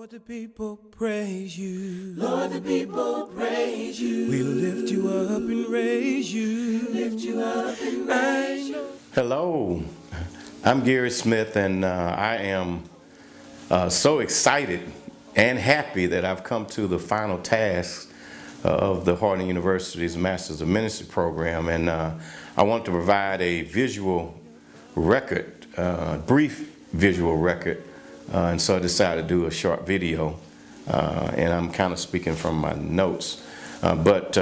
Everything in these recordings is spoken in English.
Lord, the people praise you. Lord, the people praise you. We'll lift you up and raise you. Lift you up and raise you. Hello, I'm Gary Smith, and I am so excited and happy that I've come to the final task of the Harding University's Masters of Ministry program, and I want to provide a visual record, brief visual record, and so I decided to do a short video, and I'm kind of speaking from my notes, but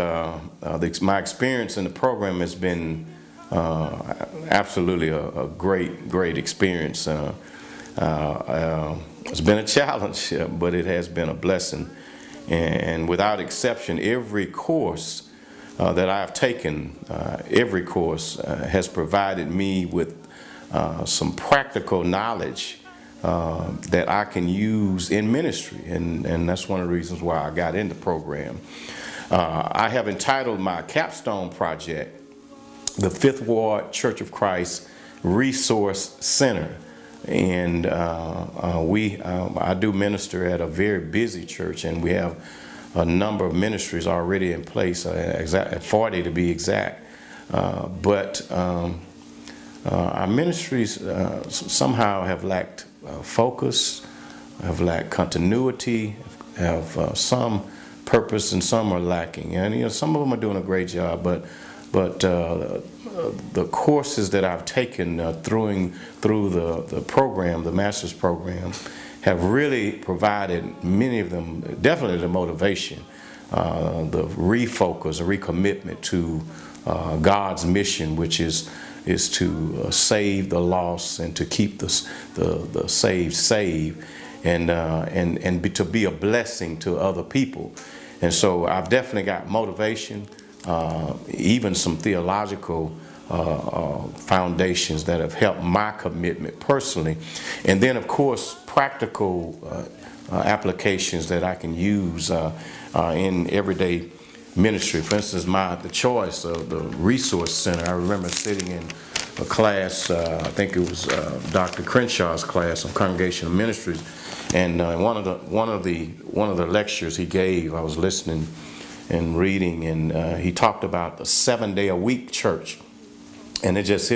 my experience in the program has been absolutely a great experience. It's been a challenge, but it has been a blessing. And without exception, every course that I've taken, every course has provided me with some practical knowledge that I can use in ministry. And that's one of the reasons why I got in the program. I have entitled my Capstone project, the Fifth Ward Church of Christ Resource Center. And I do minister at a very busy church, and we have a number of ministries already in place, 40 to be exact. But our ministries somehow have lacked focus, have lacked continuity, have some purpose, and some are lacking. And some of them are doing a great job, but the courses that I've taken through the program, the master's program, have really provided, many of them, definitely the motivation, the refocus, the recommitment to God's mission, which is to save the lost and to keep the saved, and to be a blessing to other people. And so I've definitely got motivation, even some theological foundations that have helped my commitment personally. And then, of course, practical applications that I can use in everyday ministry. For instance, the choice of the resource center. I remember sitting in a class, I think it was Dr. Crenshaw's class on congregational ministries, and one of the lectures he gave, I was listening and reading, and he talked about the 7-day-a-week church, and it just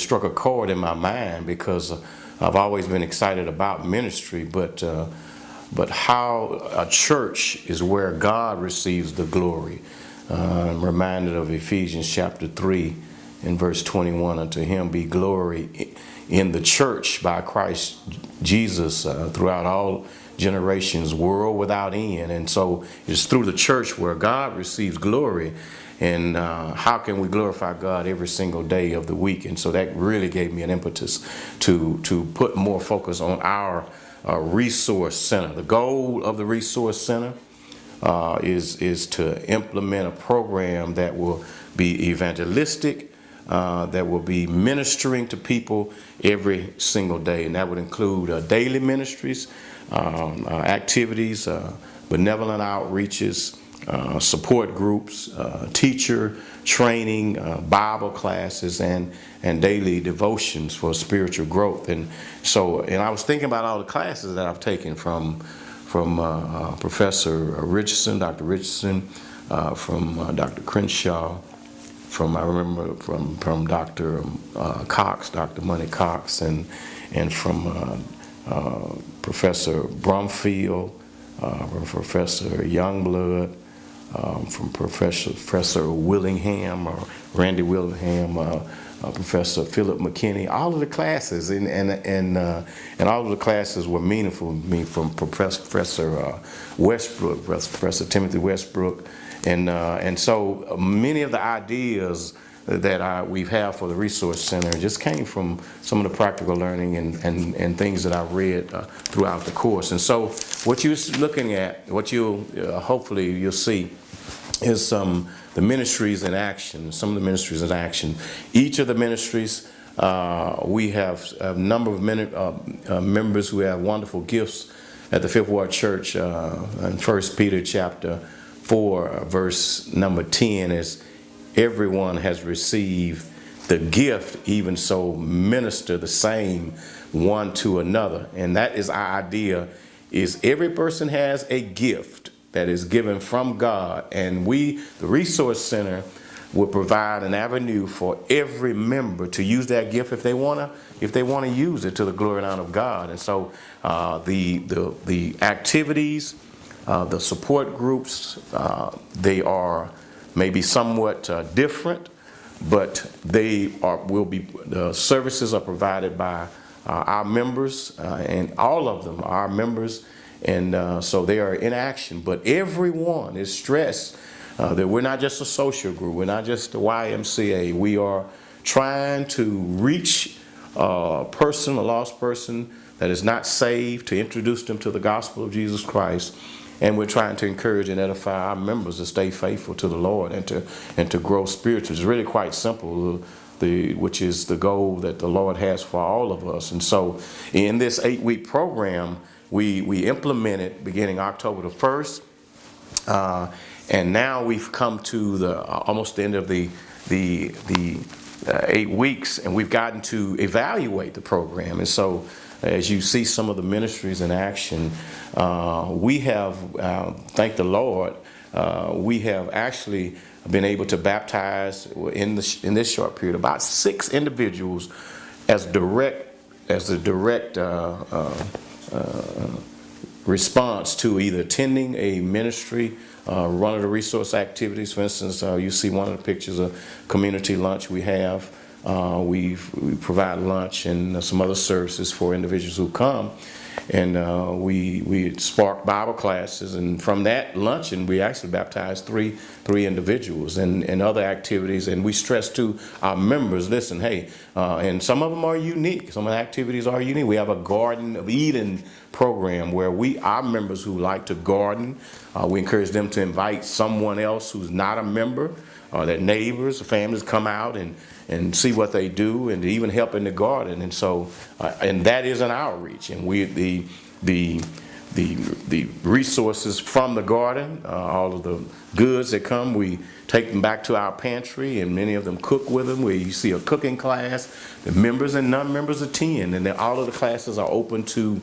struck a chord in my mind, because I've always been excited about ministry, but how a church is where God receives the glory. I'm reminded of Ephesians chapter 3 and verse 21, unto him be glory in the church by Christ Jesus throughout all generations, world without end. And so it's through the church where God receives glory. And how can we glorify God every single day of the week? And so that really gave me an impetus to put more focus on our resource center. The goal of the resource center is to implement a program that will be evangelistic, that will be ministering to people every single day. And that would include daily ministries, activities, benevolent outreaches, support groups, teacher training, Bible classes, and daily devotions for spiritual growth. And I was thinking about all the classes that I've taken from Professor Richardson, Dr. Richardson, from Dr. Crenshaw, from Dr. Cox, Dr. Money Cox, and from Professor Brumfield, Professor Youngblood, from Professor Willingham, or Randy Willingham, Professor Philip McKinney. All of the classes, and all of the classes were meaningful to me, from Professor Westbrook, Professor Timothy Westbrook, and so many of the ideas that we have for the Resource Center just came from some of the practical learning and things that I read throughout the course. And so what you're looking at, what hopefully you'll see, is the ministries in action, some of the ministries in action. Each of the ministries, we have a number of members who have wonderful gifts at the Fifth Ward Church. In 1 Peter chapter 4, verse number 10 is, everyone has received the gift, even so minister the same one to another. And that is our idea is every person has a gift that is given from God, and we, the Resource Center, will provide an avenue for every member to use that gift if they want to use it to the glory and honor of God. And so the activities, the support groups, they are maybe somewhat different, but the services are provided by our members, and all of them are our members, and so they are in action. But everyone is stressed that we're not just a social group, we're not just the YMCA. We are trying to reach a person, a lost person that is not saved, to introduce them to the gospel of Jesus Christ. And we're trying to encourage and edify our members to stay faithful to the Lord and to grow spiritually. It's really quite simple, which is the goal that the Lord has for all of us. And so in this 8-week program, we implemented beginning October the 1st. And now we've come to the almost the end of the 8 weeks, and we've gotten to evaluate the program. And so, as you see some of the ministries in action, we have, thank the Lord, we have actually been able to baptize in this short period about 6 individuals as a direct response to either attending a ministry, one of the resource activities. For instance, you see one of the pictures of community lunch we have. We provide lunch and some other services for individuals who come. And we spark Bible classes, and from that luncheon we actually baptized three individuals, and other activities. And we stress to our members, listen, hey, and some of them are unique. Some of the activities are unique. We have a Garden of Eden program where our members who like to garden, we encourage them to invite someone else who's not a member, or their neighbors, families, come out and see what they do, and to even help in the garden. And so, and that is an outreach. And the resources from the garden, all of the goods that come, we take them back to our pantry, and many of them cook with them. You see a cooking class. The members and non-members attend, and all of the classes are open to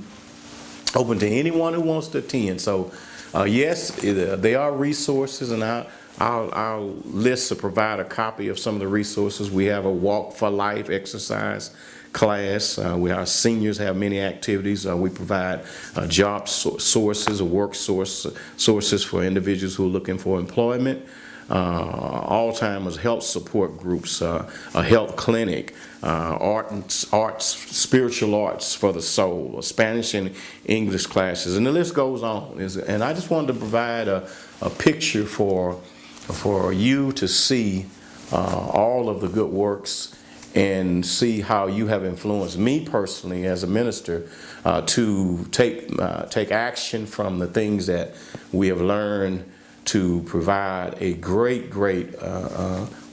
anyone who wants to attend. So, yes, they are resources, and our list to provide a copy of some of the resources. We have a Walk for Life exercise class. Our seniors have many activities. We provide job sources or work sources for individuals who are looking for employment. Alzheimer's health support groups, a health clinic, arts, spiritual arts for the soul, Spanish and English classes, and the list goes on. And I just wanted to provide a picture for you to see all of the good works and see how you have influenced me personally as a minister to take action from the things that we have learned to provide a great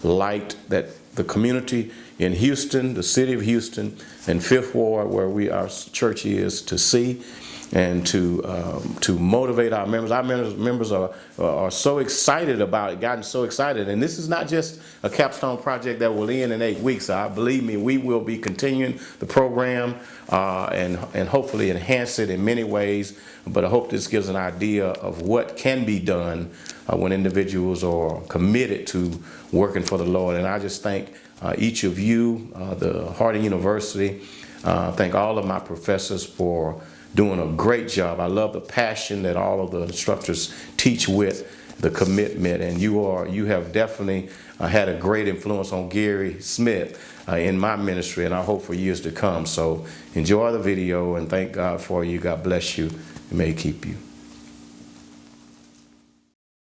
light that the community in Houston, the city of Houston, and Fifth Ward, where our church is, to see, and to motivate our members. Our members are so excited about it, gotten so excited. And this is not just a Capstone project that will end in 8 weeks. Believe me, we will be continuing the program and hopefully enhance it in many ways. But I hope this gives an idea of what can be done when individuals are committed to working for the Lord. And I just thank each of you, the Harding University, thank all of my professors for doing a great job. I love the passion that all of the instructors teach with, the commitment, and you have definitely had a great influence on Gary Smith in my ministry, and I hope for years to come. So enjoy the video, and thank God for you. God bless you, and may He keep you.